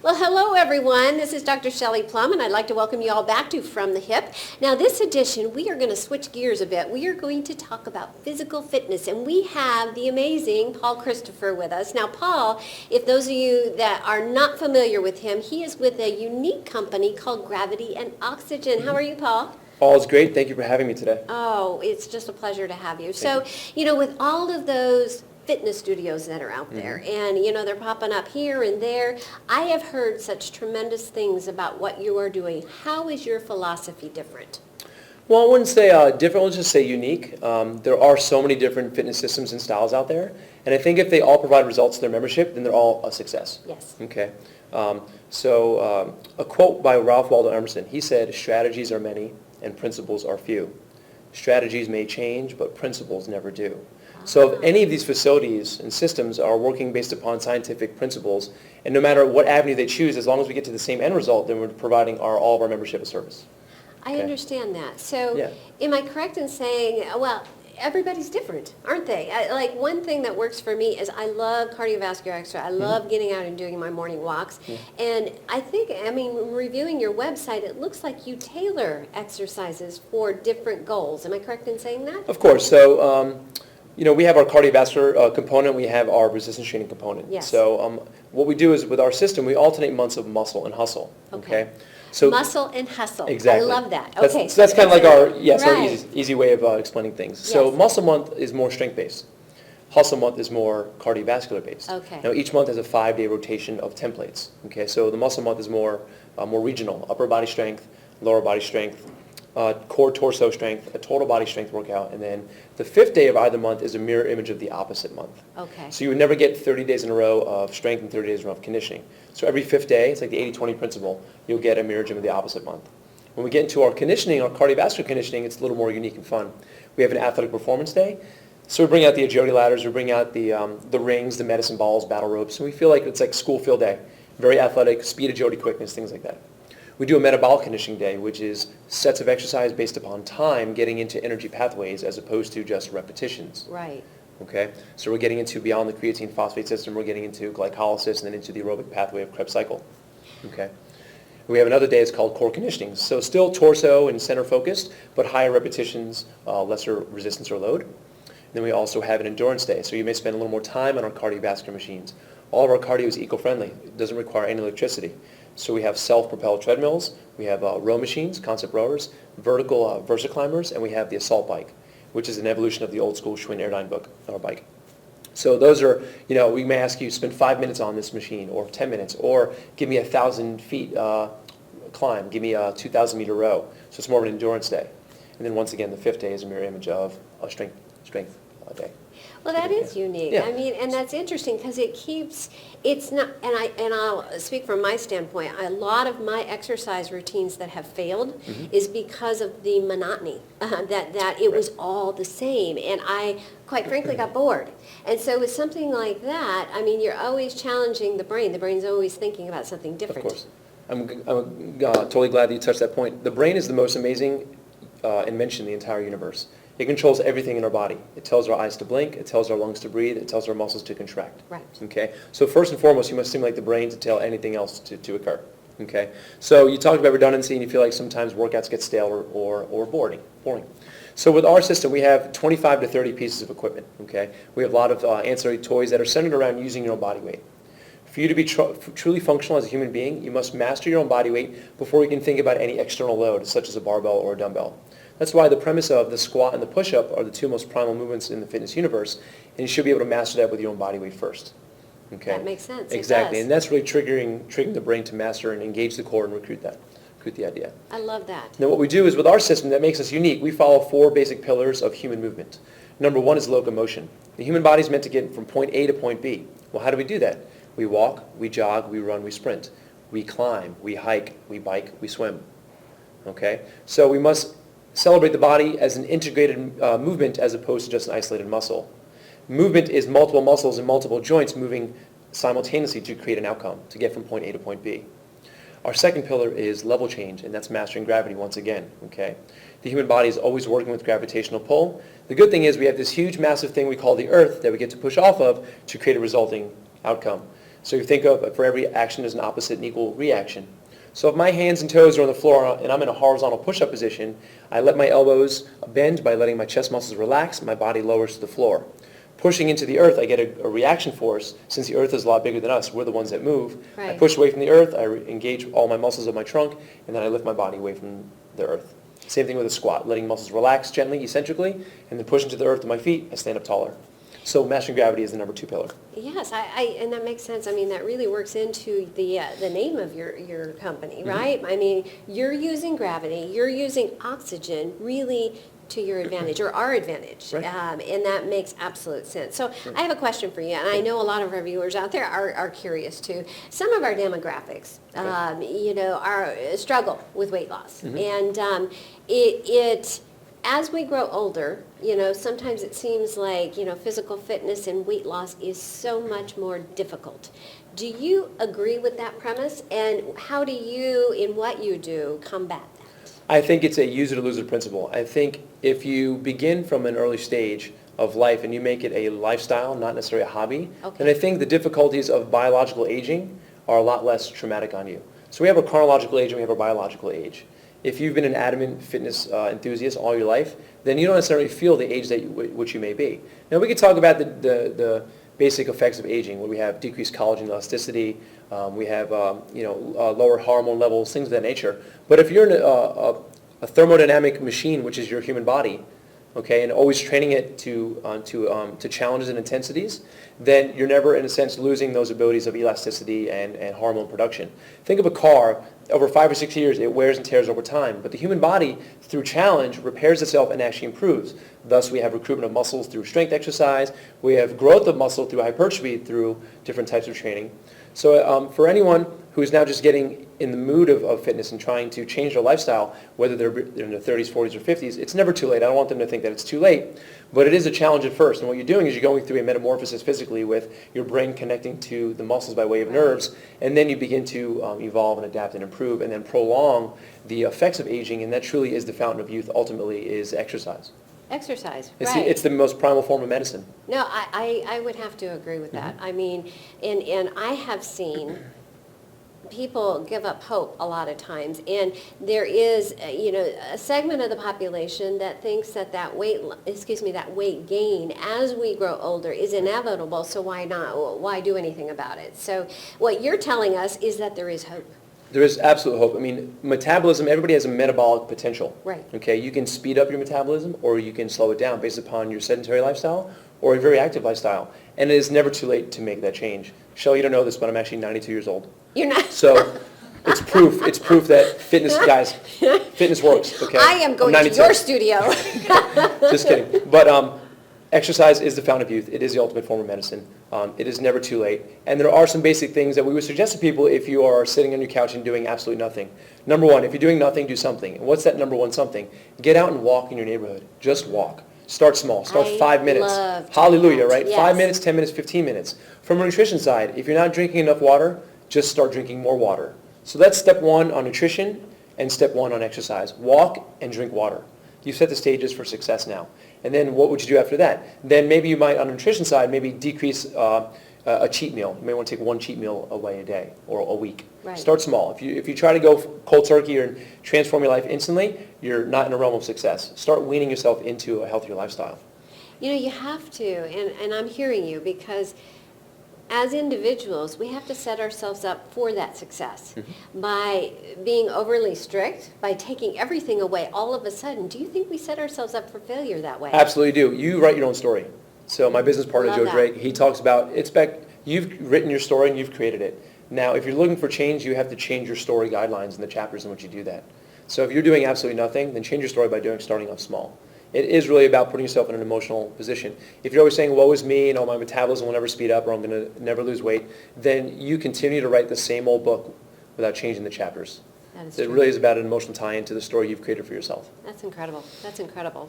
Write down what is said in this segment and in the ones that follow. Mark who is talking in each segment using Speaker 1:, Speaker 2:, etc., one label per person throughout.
Speaker 1: Well, hello everyone. This is Dr. Shelley Plum, and I'd like to welcome you all back to From the Hip. Now, this edition, we are going to switch gears a bit. We are going to talk about physical fitness, and we have the amazing Paul Christopher with us. Now, Paul, if those of you that are not familiar with him, he is with a unique company called Gravity and Oxygen. How are you, Paul?
Speaker 2: All is great. Thank you for having me today.
Speaker 1: Oh, it's just a pleasure to have you.
Speaker 2: Thank
Speaker 1: So, with all of those fitness studios that are out there, and they're popping up here and there, I have heard such tremendous things about what you are doing. How is your philosophy different?
Speaker 2: Well, I wouldn't say different, let's just say unique. There are so many different fitness systems and styles out there, and I think if they all provide results to their membership, then they're all a success.
Speaker 1: Yes.
Speaker 2: Okay. A quote by Ralph Waldo Emerson, he said, "Strategies are many and principles are few. Strategies may change, but principles never do." So if any of these facilities and systems are working based upon scientific principles, and no matter what avenue they choose, as long as we get to the same end result, then we're providing all of our membership a service.
Speaker 1: I understand that. So
Speaker 2: Yeah.
Speaker 1: am I correct in saying, well, everybody's different, aren't they? Like one thing that works for me is I love cardiovascular exercise. I love getting out and doing my morning walks. And I think, reviewing your website, it looks like you tailor exercises for different goals. Am I correct in saying that?
Speaker 2: Of course. So, we have our cardiovascular component. We have our resistance training component.
Speaker 1: Yes.
Speaker 2: So what we do is with our system, we alternate months of muscle and hustle. Okay. So
Speaker 1: muscle and hustle.
Speaker 2: Exactly.
Speaker 1: I love that.
Speaker 2: That's,
Speaker 1: Okay.
Speaker 2: so that's kind of like our
Speaker 1: right.
Speaker 2: easy way of explaining things. So
Speaker 1: Yes.
Speaker 2: muscle month is more strength based. Hustle month is more cardiovascular based.
Speaker 1: Okay.
Speaker 2: Now each month has a 5-day rotation of templates. Okay. So the muscle month is more regional, upper body strength, lower body strength, core torso strength, a total body strength workout, and then the 5th day of either month is a mirror image of the opposite month.
Speaker 1: Okay.
Speaker 2: So you would never get 30 days in a row of strength and 30 days in a row of conditioning. So every 5th day, it's like the 80-20 principle, you'll get a mirror image of the opposite month. When we get into our conditioning, our cardiovascular conditioning, it's a little more unique and fun. We have an athletic performance day. So we bring out the agility ladders, we bring out the rings, the medicine balls, battle ropes. So we feel like it's like school field day. Very athletic, speed, agility, quickness, things like that. We do a metabolic conditioning day, which is sets of exercise based upon time, getting into energy pathways as opposed to just repetitions.
Speaker 1: Right.
Speaker 2: Okay? So we're getting into beyond the creatine phosphate system, we're getting into glycolysis and then into the aerobic pathway of Krebs cycle. Okay? We have another day, it's called core conditioning. So still torso and center focused, but higher repetitions, lesser resistance or load. And then we also have an endurance day. So you may spend a little more time on our cardiovascular machines. All of our cardio is eco-friendly. It doesn't require any electricity. So we have self-propelled treadmills, we have row machines, concept rowers, vertical Versa climbers, and we have the assault bike, which is an evolution of the old school Schwinn Airdyne bike. So those are, we may ask you, spend 5 minutes on this machine, or 10 minutes, or give me 1,000 feet climb, give me a 2,000 meter row. So it's more of an endurance day. And then once again, the 5th day is a mirror image of a strength day.
Speaker 1: Well, that is unique.
Speaker 2: Yeah.
Speaker 1: And that's interesting because it's not, and I'll speak from my standpoint, a lot of my exercise routines that have failed is because of the monotony, that it was all the same, and I, quite frankly, got bored. And so with something like that, you're always challenging the brain. The brain's always thinking about something different.
Speaker 2: Of course. I'm totally glad that you touched that point. The brain is the most amazing invention in the entire universe. It controls everything in our body. It tells our eyes to blink. It tells our lungs to breathe. It tells our muscles to contract.
Speaker 1: Right.
Speaker 2: Okay. So first and foremost, you must stimulate the brain to tell anything else to occur. Okay. So you talked about redundancy, and you feel like sometimes workouts get stale or boring. So with our system, we have 25 to 30 pieces of equipment. Okay. We have a lot of ancillary toys that are centered around using your own body weight. For you to be truly functional as a human being, you must master your own body weight before you can think about any external load, such as a barbell or a dumbbell. That's why the premise of the squat and the push-up are the two most primal movements in the fitness universe, and you should be able to master that with your own body weight first. Okay?
Speaker 1: That makes sense.
Speaker 2: Exactly,
Speaker 1: It does.
Speaker 2: and that's really triggering the brain to master and engage the core and recruit the idea.
Speaker 1: I love that.
Speaker 2: Now what we do is with our system that makes us unique, we follow 4 basic pillars of human movement. Number 1 is locomotion. The human body is meant to get from point A to point B. Well, how do we do that? We walk, we jog, we run, we sprint. We climb, we hike, we bike, we swim. Okay? So we must celebrate the body as an integrated movement as opposed to just an isolated muscle. Movement is multiple muscles and multiple joints moving simultaneously to create an outcome, to get from point A to point B. Our second pillar is level change, and that's mastering gravity once again. Okay? The human body is always working with gravitational pull. The good thing is we have this huge, massive thing we call the Earth that we get to push off of to create a resulting outcome. So you think of, for every action, there's an opposite and equal reaction. So if my hands and toes are on the floor and I'm in a horizontal push-up position, I let my elbows bend by letting my chest muscles relax, my body lowers to the floor. Pushing into the earth, I get a reaction force. Since the earth is a lot bigger than us, we're the ones that move.
Speaker 1: Right.
Speaker 2: I push away from the earth, I engage all my muscles of my trunk, and then I lift my body away from the earth. Same thing with a squat, letting muscles relax gently, eccentrically, and then pushing to the earth with my feet, I stand up taller. So mastering gravity is the number 2 pillar.
Speaker 1: Yes, and that makes sense. I mean, that really works into the name of your company, right? I mean, you're using gravity, you're using oxygen really to your advantage or our advantage,
Speaker 2: Right.
Speaker 1: And that makes absolute sense. So I have a question for you, and I know a lot of our viewers out there are curious too. Some of our demographics, are struggle with weight loss, and it as we grow older, sometimes it seems like, physical fitness and weight loss is so much more difficult. Do you agree with that premise? And how do you, in what you do, combat that?
Speaker 2: I think it's a use it or lose it principle. I think if you begin from an early stage of life and you make it a lifestyle, not necessarily a hobby, then I think the difficulties of biological aging are a lot less traumatic on you. So we have a chronological age and we have a biological age. If you've been an adamant fitness enthusiast all your life, then you don't necessarily feel the age which you may be. Now we could talk about the basic effects of aging, where we have decreased collagen elasticity, we have lower hormone levels, things of that nature. But if you're in a thermodynamic machine, which is your human body, okay, and always training it to challenges and intensities, then you're never, in a sense, losing those abilities of elasticity and hormone production. Think of a car. Over 5 or 6 years, it wears and tears over time. But the human body, through challenge, repairs itself and actually improves. Thus, we have recruitment of muscles through strength exercise. We have growth of muscle through hypertrophy through different types of training. So for anyone who's now just getting in the mood of fitness and trying to change their lifestyle, whether they're in their 30s, 40s, or 50s, it's never too late. I don't want them to think that it's too late. But it is a challenge at first. And what you're doing is you're going through a metamorphosis physically with your brain connecting to the muscles by way of nerves. And then you begin to evolve and adapt and improve and then prolong the effects of aging. And that truly is the fountain of youth, ultimately, is exercise.
Speaker 1: Exercise,
Speaker 2: It's,
Speaker 1: right.
Speaker 2: it's the most primal form of medicine.
Speaker 1: No, I would have to agree with that. I mean, and I have seen people give up hope a lot of times, and there is a segment of the population that thinks that weight gain as we grow older is inevitable, so why do anything about it? So what you're telling us is that there is hope.
Speaker 2: There is absolute hope. I mean, metabolism, everybody has a metabolic potential.
Speaker 1: Right.
Speaker 2: Okay, you can speed up your metabolism or you can slow it down based upon your sedentary lifestyle or a very active lifestyle. And it is never too late to make that change. Shelley, you don't know this, but I'm actually 92 years old.
Speaker 1: You're not.
Speaker 2: So it's proof that fitness works. Okay.
Speaker 1: I am going to your studio.
Speaker 2: Just kidding. But exercise is the fountain of youth. It is the ultimate form of medicine. It is never too late. And there are some basic things that we would suggest to people if you are sitting on your couch and doing absolutely nothing. Number one, if you're doing nothing, do something. And what's that number one something? Get out and walk in your neighborhood. Just walk. Start small. Start 5 minutes. Hallelujah, right?
Speaker 1: Yes.
Speaker 2: 5 minutes, 10 minutes, 15 minutes. From a nutrition side, if you're not drinking enough water, just start drinking more water. So that's step one on nutrition and step one on exercise. Walk and drink water. You set the stages for success now. And then what would you do after that? Then maybe you might, on the nutrition side, maybe decrease a cheat meal. You may want to take one cheat meal away a day or a week.
Speaker 1: Right.
Speaker 2: Start small. If you try to go cold turkey or transform your life instantly, you're not in a realm of success. Start weaning yourself into a healthier lifestyle.
Speaker 1: You have to, and I'm hearing you, because as individuals, we have to set ourselves up for that success. By being overly strict, by taking everything away all of a sudden. Do you think we set ourselves up for failure that way?
Speaker 2: Absolutely do. You write your own story. So my business partner,
Speaker 1: Love
Speaker 2: Joe
Speaker 1: that.
Speaker 2: Drake, he talks about, you've written your story and you've created it. Now, if you're looking for change, you have to change your story guidelines and the chapters in which you do that. So if you're doing absolutely nothing, then change your story by starting off small. It is really about putting yourself in an emotional position. If you're always saying, woe is me, my metabolism will never speed up or I'm going to never lose weight, then you continue to write the same old book without changing the chapters.
Speaker 1: That is
Speaker 2: It
Speaker 1: true.
Speaker 2: really is about an emotional tie-in to the story you've created for yourself.
Speaker 1: That's incredible. That's incredible.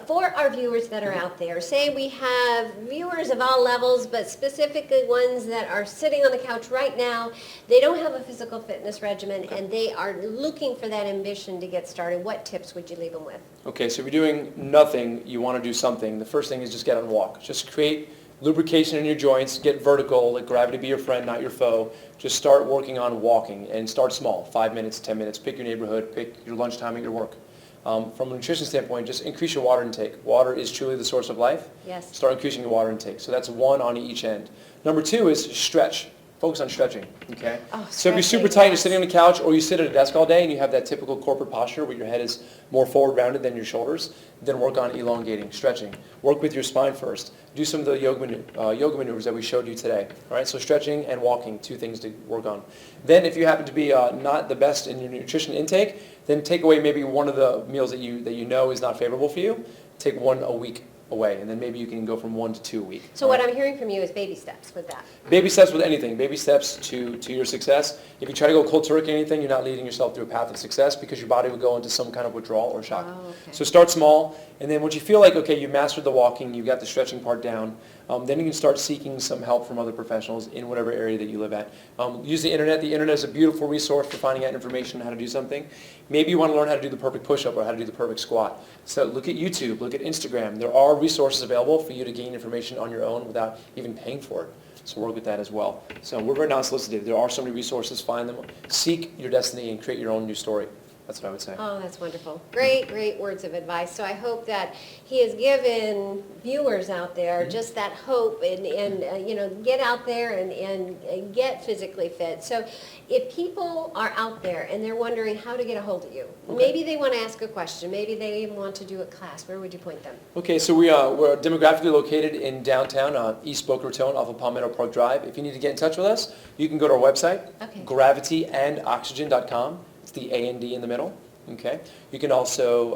Speaker 1: For our viewers that are out there, say we have viewers of all levels, but specifically ones that are sitting on the couch right now, they don't have a physical fitness regimen, and they are looking for that ambition to get started. What tips would you leave them with?
Speaker 2: Okay, so if you're doing nothing, you want to do something, the first thing is just get out and walk. Just create lubrication in your joints, get vertical, let gravity be your friend, not your foe. Just start working on walking and start small, 5 minutes, 10 minutes. Pick your neighborhood, pick your lunchtime at your work. From a nutrition standpoint, just increase your water intake. Water is truly the source of life.
Speaker 1: Yes.
Speaker 2: Start increasing your water intake. So that's one on each end. Number two is stretch. Focus on stretching, okay?
Speaker 1: Oh,
Speaker 2: so if you're super
Speaker 1: stretching,
Speaker 2: tight, you're
Speaker 1: yes.
Speaker 2: sitting on the couch, or you sit at a desk all day and you have that typical corporate posture where your head is more forward rounded than your shoulders, then work on elongating, stretching. Work with your spine first. Do some of the yoga maneuvers that we showed you today. All right, so stretching and walking, 2 things to work on. Then if you happen to be not the best in your nutrition intake, then take away maybe one of the meals that you know is not favorable for you. Take one a week away, and then maybe you can go from 1 to 2 a week.
Speaker 1: So what I'm hearing from you is baby steps with that.
Speaker 2: Baby steps with anything. Baby steps to your success. If you try to go cold turkey or anything, you're not leading yourself through a path of success because your body will go into some kind of withdrawal or shock.
Speaker 1: Oh, okay.
Speaker 2: So start small, and then once you feel like, okay, you mastered the walking, you got the stretching part down, then you can start seeking some help from other professionals in whatever area that you live at. Use the internet. The internet is a beautiful resource for finding out information on how to do something. Maybe you want to learn how to do the perfect push-up or how to do the perfect squat. So look at YouTube, look at Instagram. There are resources available for you to gain information on your own without even paying for it. So work with that as well. So we're very non-solicited. There are so many resources. Find them. Seek your destiny and create your own new story. That's what I would say.
Speaker 1: Oh, that's wonderful. Great, great words of advice. So I hope that he has given viewers out there just that hope and get out there and get physically fit. So if people are out there and they're wondering how to get a hold of you, maybe they want to ask a question, maybe they even want to do a class, where would you point them?
Speaker 2: Okay, so we're demographically located in downtown, East Boca Raton, off of Palmetto Park Drive. If you need to get in touch with us, you can go to our website, gravityandoxygen.com. It's the A and D in the middle. Okay. You can also,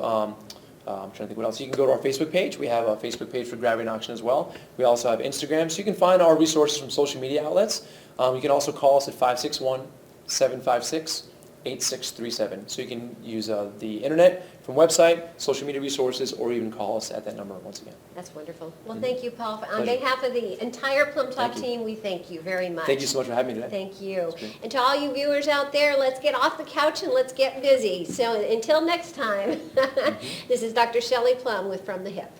Speaker 2: I'm trying to think what else. You can go to our Facebook page. We have a Facebook page for Gravity and Oxygen as well. We also have Instagram. So you can find our resources from social media outlets. You can also call us at 561-756-8637. So you can use the internet from website, social media resources, or even call us at that number once again.
Speaker 1: That's wonderful. Well, thank you, Paul. On
Speaker 2: Pleasure.
Speaker 1: behalf of the entire Plum Talk
Speaker 2: Thank you.
Speaker 1: team, we thank you very much.
Speaker 2: Thank you so much for having me today.
Speaker 1: Thank you.
Speaker 2: That's great.
Speaker 1: And to all you viewers out there, let's get off the couch and let's get busy. So until next time, this is Dr. Shelley Plum with From the Hip.